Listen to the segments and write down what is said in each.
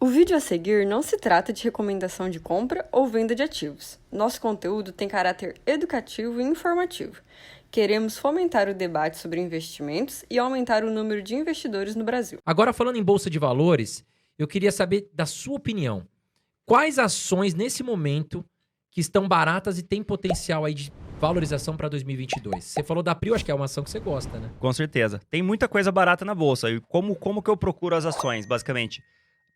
O vídeo a seguir não se trata de recomendação de compra ou venda de ativos. Nosso conteúdo tem caráter educativo e informativo. Queremos fomentar o debate sobre investimentos e aumentar o número de investidores no Brasil. Agora, falando em Bolsa de Valores, eu queria saber da sua opinião. Quais ações, nesse momento, que estão baratas e têm potencial aí de valorização para 2022? Você falou da Prio, acho que é uma ação que você gosta, né? Com certeza. Tem muita coisa barata na Bolsa. E como que eu procuro as ações, basicamente?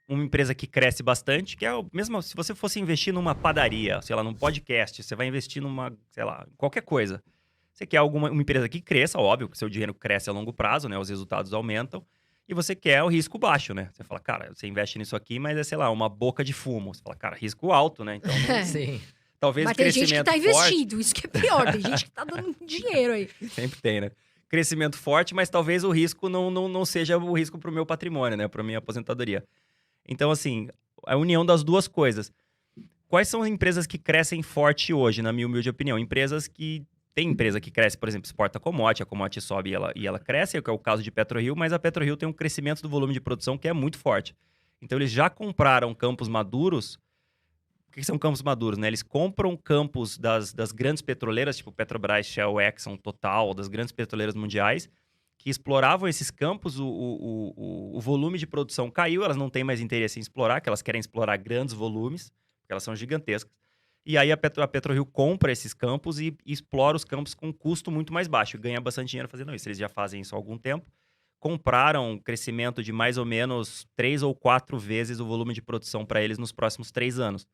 Uma empresa que cresce bastante, que é o mesmo se você fosse investir numa padaria, sei lá, num podcast, você vai investir numa, sei lá, qualquer coisa. Você quer uma empresa que cresça, óbvio, que seu dinheiro cresce a longo prazo, né? Os resultados aumentam. E você quer o risco baixo, né? Você fala, cara, você investe nisso aqui, mas é, sei lá, uma boca de fumo. Você fala, cara, risco alto, né? Então, Sim. talvez Mas o tem crescimento gente que tá forte... investindo, isso que é pior. Tem gente que tá dando dinheiro aí. Sempre tem, né? Crescimento forte, mas talvez o risco não seja o risco pro meu patrimônio, né? Pra minha aposentadoria. Então, assim, a união das duas coisas. Quais são as empresas que crescem forte hoje, na minha humilde opinião? Empresas que... Tem empresa que cresce, por exemplo, exporta a commodity sobe e ela cresce, que é o caso de PetroRio, mas a PetroRio tem um crescimento do volume de produção que é muito forte. Então, eles já compraram campos maduros. O que são campos maduros, né? Eles compram campos das grandes petroleiras, tipo Petrobras, Shell, Exxon, Total, das grandes petroleiras mundiais, que exploravam esses campos, o volume de produção caiu, elas não têm mais interesse em explorar, que elas querem explorar grandes volumes, porque elas são gigantescas. E aí a PetroRio compra esses campos e explora os campos com um custo muito mais baixo, ganha bastante dinheiro fazendo isso. Eles já fazem isso há algum tempo. Compraram um crescimento de mais ou menos 3 ou 4 vezes o volume de produção para eles nos próximos 3 anos.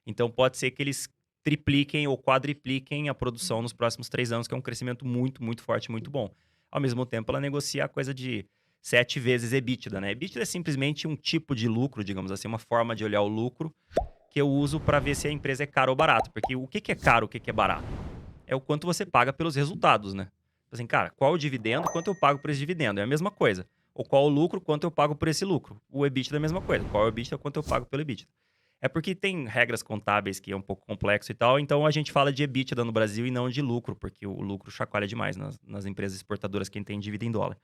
Então pode ser que eles tripliquem ou quadripliquem a produção nos próximos 3 anos, que é um crescimento muito, muito forte, muito bom. Ao mesmo tempo, ela negocia a coisa de 7 vezes EBITDA, né? EBITDA é simplesmente um tipo de lucro, digamos assim, uma forma de olhar o lucro que eu uso para ver se a empresa é cara ou barata. Porque o que é caro, o que é barato? É o quanto você paga pelos resultados, né? Assim, cara, qual o dividendo, quanto eu pago por esse dividendo? É a mesma coisa. Ou qual o lucro, quanto eu pago por esse lucro? O EBITDA é a mesma coisa. Qual é o EBITDA, quanto eu pago pelo EBITDA? É porque tem regras contábeis que é um pouco complexo e tal, então a gente fala de EBITDA no Brasil e não de lucro, porque o lucro chacoalha demais nas empresas exportadoras, quem tem dívida em dólar.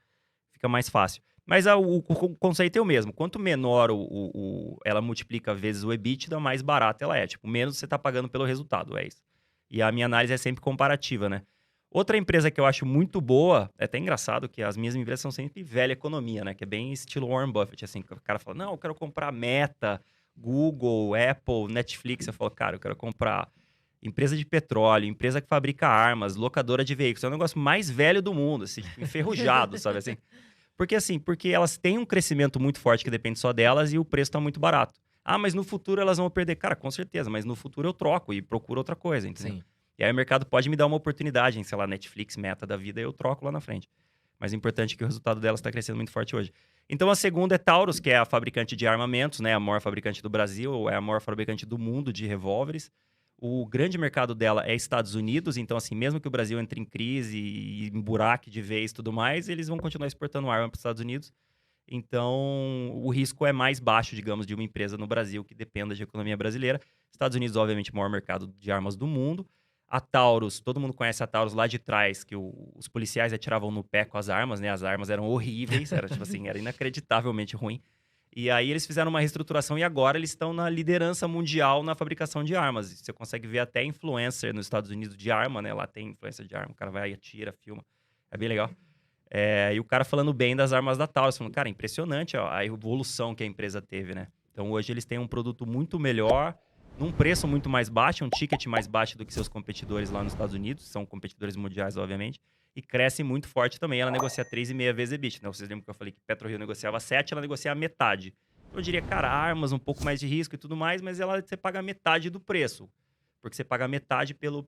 Fica mais fácil. Mas o conceito é o mesmo. Quanto menor ela multiplica vezes o EBITDA, mais barata ela é. Tipo, menos você está pagando pelo resultado, é isso. E a minha análise é sempre comparativa, né? Outra empresa que eu acho muito boa, é até engraçado que as minhas empresas são sempre velha economia, né? Que é bem estilo Warren Buffett, assim. O cara fala, não, eu quero comprar Meta, Google, Apple, Netflix. Eu falo, cara, eu quero comprar empresa de petróleo, empresa que fabrica armas, locadora de veículos. É o negócio mais velho do mundo, assim, enferrujado, sabe assim? Porque elas têm um crescimento muito forte que depende só delas e o preço está muito barato. Ah, mas no futuro elas vão perder. Cara, com certeza, mas no futuro eu troco e procuro outra coisa, entendeu? Sim. E aí o mercado pode me dar uma oportunidade em, sei lá, Netflix, Meta da vida, eu troco lá na frente. Mas o importante é que o resultado delas está crescendo muito forte hoje. Então a segunda é Taurus, que é a fabricante de armamentos, né? A maior fabricante do Brasil, é a maior fabricante do mundo de revólveres. O grande mercado dela é Estados Unidos, então assim, mesmo que o Brasil entre em crise e emburaque de vez e tudo mais, eles vão continuar exportando arma para os Estados Unidos. Então, o risco é mais baixo, digamos, de uma empresa no Brasil que dependa de economia brasileira. Estados Unidos, obviamente, o maior mercado de armas do mundo. A Taurus, todo mundo conhece a Taurus lá de trás, que os policiais atiravam no pé com as armas, né? As armas eram horríveis, era tipo assim, era inacreditavelmente ruim. E aí eles fizeram uma reestruturação e agora eles estão na liderança mundial na fabricação de armas. Você consegue ver até influencer nos Estados Unidos de arma, né? Lá tem influencer de arma, o cara vai e atira, filma. É bem legal. E o cara falando bem das armas da Taurus, falando, cara, impressionante ó, a evolução que a empresa teve, né? Então hoje eles têm um produto muito melhor, num preço muito mais baixo, um ticket mais baixo do que seus competidores lá nos Estados Unidos, são competidores mundiais, obviamente, e cresce muito forte também. Ela negocia 3,5 vezes EBITDA, né? Vocês lembram que eu falei que PetroRio negociava 7, ela negocia a metade. Eu diria, cara, armas, um pouco mais de risco e tudo mais, mas você paga metade do preço, porque você paga metade pelo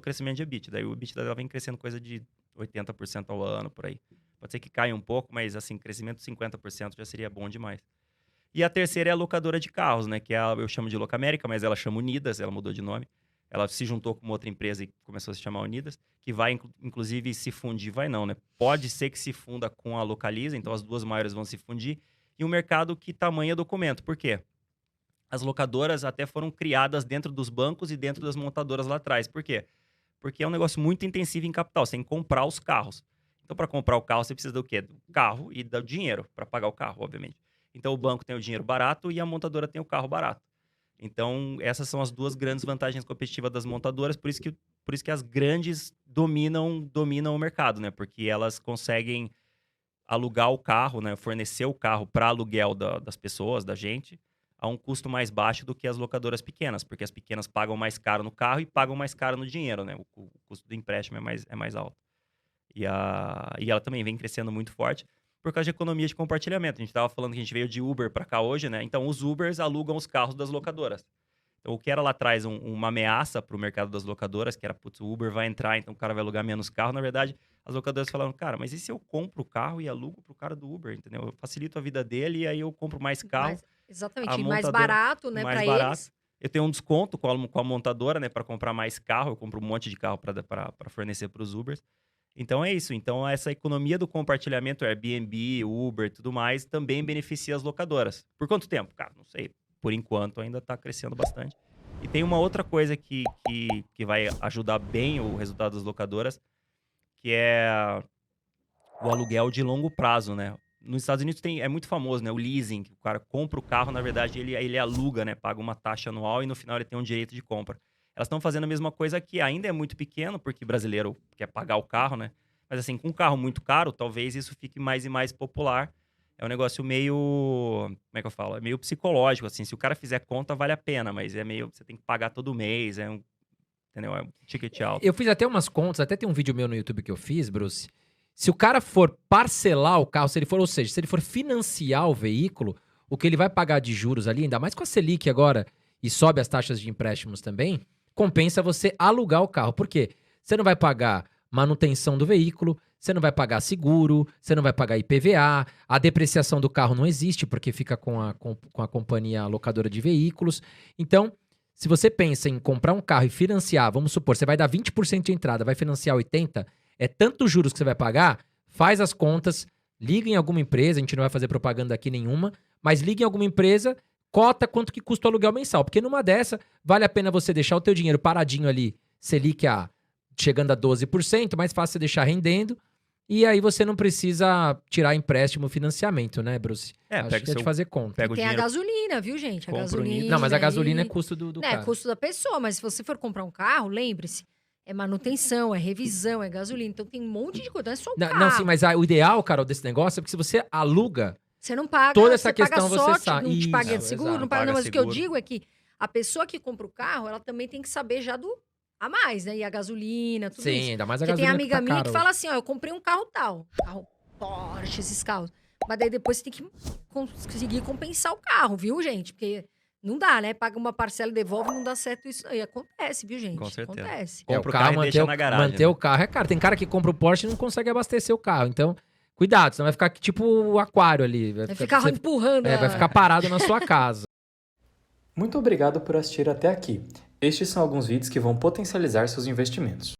crescimento de EBITDA. Daí o EBITDA dela vem crescendo coisa de 80% ao ano, por aí. Pode ser que caia um pouco, mas assim, crescimento de 50% já seria bom demais. E a terceira é a locadora de carros, né? Que eu chamo de Locamérica, mas ela chama Unidas, ela mudou de nome. Ela se juntou com uma outra empresa e começou a se chamar Unidas, que vai, inclusive, se fundir, vai não, né? Pode ser que se funda com a Localiza, então as duas maiores vão se fundir. E um mercado que tamanho é documento. Por quê? As locadoras até foram criadas dentro dos bancos e dentro das montadoras lá atrás. Por quê? Porque é um negócio muito intensivo em capital, você tem que comprar os carros. Então, para comprar o carro, você precisa do quê? Do carro e do dinheiro para pagar o carro, obviamente. Então, o banco tem o dinheiro barato e a montadora tem o carro barato. Então, essas são as duas grandes vantagens competitivas das montadoras, por isso que as grandes dominam o mercado, né? Porque elas conseguem alugar o carro, né? Fornecer o carro para aluguel das pessoas, da gente, a um custo mais baixo do que as locadoras pequenas, porque as pequenas pagam mais caro no carro e pagam mais caro no dinheiro, né? O custo do empréstimo é mais alto. E ela também vem crescendo muito forte por causa de economia de compartilhamento. A gente estava falando que a gente veio de Uber para cá hoje, né? Então, os Ubers alugam os carros das locadoras. Então, o que era lá atrás uma ameaça para o mercado das locadoras, que era, putz, o Uber vai entrar, então o cara vai alugar menos carro. Na verdade, as locadoras falaram, cara, mas e se eu compro o carro e alugo pro cara do Uber, entendeu? Eu facilito a vida dele e aí eu compro mais carro. Exatamente, a e mais montadora- barato, né, mais pra barato. eles. Eu tenho um desconto com a montadora, né, para comprar mais carro. Eu compro um monte de carro para fornecer para os Ubers. Então é isso. Então essa economia do compartilhamento, Airbnb, Uber e tudo mais, também beneficia as locadoras. Por quanto tempo? Cara, não sei. Por enquanto ainda está crescendo bastante. E tem uma outra coisa que vai ajudar bem o resultado das locadoras, que é o aluguel de longo prazo, né? Nos Estados Unidos é muito famoso, né? O leasing, que o cara compra o carro, na verdade, ele aluga, né? Paga uma taxa anual e no final ele tem um direito de compra. Elas estão fazendo a mesma coisa aqui, ainda é muito pequeno, porque brasileiro quer pagar o carro, né? Mas assim, com um carro muito caro, talvez isso fique mais e mais popular. É um negócio meio, como é que eu falo? É meio psicológico, assim. Se o cara fizer conta, vale a pena, mas é meio, você tem que pagar todo mês, entendeu? É um ticket alto. Eu fiz até umas contas, até tem um vídeo meu no YouTube que eu fiz, Bruce. Se o cara for parcelar o carro, ou seja, se ele for financiar o veículo, o que ele vai pagar de juros ali, ainda mais com a Selic agora, e sobe as taxas de empréstimos também, compensa você alugar o carro. Por quê? Você não vai pagar manutenção do veículo, você não vai pagar seguro, você não vai pagar IPVA, a depreciação do carro não existe, porque fica com a companhia locadora de veículos. Então, se você pensa em comprar um carro e financiar, vamos supor, você vai dar 20% de entrada, vai financiar 80%, é tanto juros que você vai pagar, faz as contas, liga em alguma empresa, a gente não vai fazer propaganda aqui nenhuma, mas liga em alguma empresa, cota quanto que custa o aluguel mensal, porque numa dessa, vale a pena você deixar o teu dinheiro paradinho ali, Selic chegando a 12%, mais fácil você deixar rendendo, e aí você não precisa tirar empréstimo financiamento, né, Bruce? Acho que é de fazer conta. Pega o Tem dinheiro, a gasolina, viu, gente? A compra o gasolina. nível. Não, mas a gasolina é aí- custo do É carro. custo da pessoa, mas se você for comprar um carro, lembre-se, é manutenção, é revisão, é gasolina. Então tem um monte de coisa, não é só o carro. Não, sim, mas o ideal, Carol, desse negócio é porque se você aluga, Você não paga, toda essa você paga questão você sorte, sabe. não te paga Isso, seguro, exato. não paga, Paga não, mas o que eu seguro. digo é que a pessoa que compra o carro, ela também tem que saber já do a mais, né? E a gasolina, tudo sim, isso. ainda mais a Porque tem gasolina amiga tá minha cara que hoje. fala assim, ó, eu comprei um carro tal, carro Porsche, esses carros. Mas daí depois você tem que conseguir compensar o carro, viu, gente? Porque não dá, né? Paga uma parcela e devolve, não dá certo isso aí. Acontece, viu, gente? Com certeza. Acontece. Compra o o carro e deixa na garagem, manter né? o carro é caro. Tem cara que compra o Porsche e não consegue abastecer o carro. Então, cuidado, senão vai ficar tipo o aquário ali. Vai ficar empurrando. vai ficar parado na sua casa. Muito obrigado por assistir até aqui. Estes são alguns vídeos que vão potencializar seus investimentos.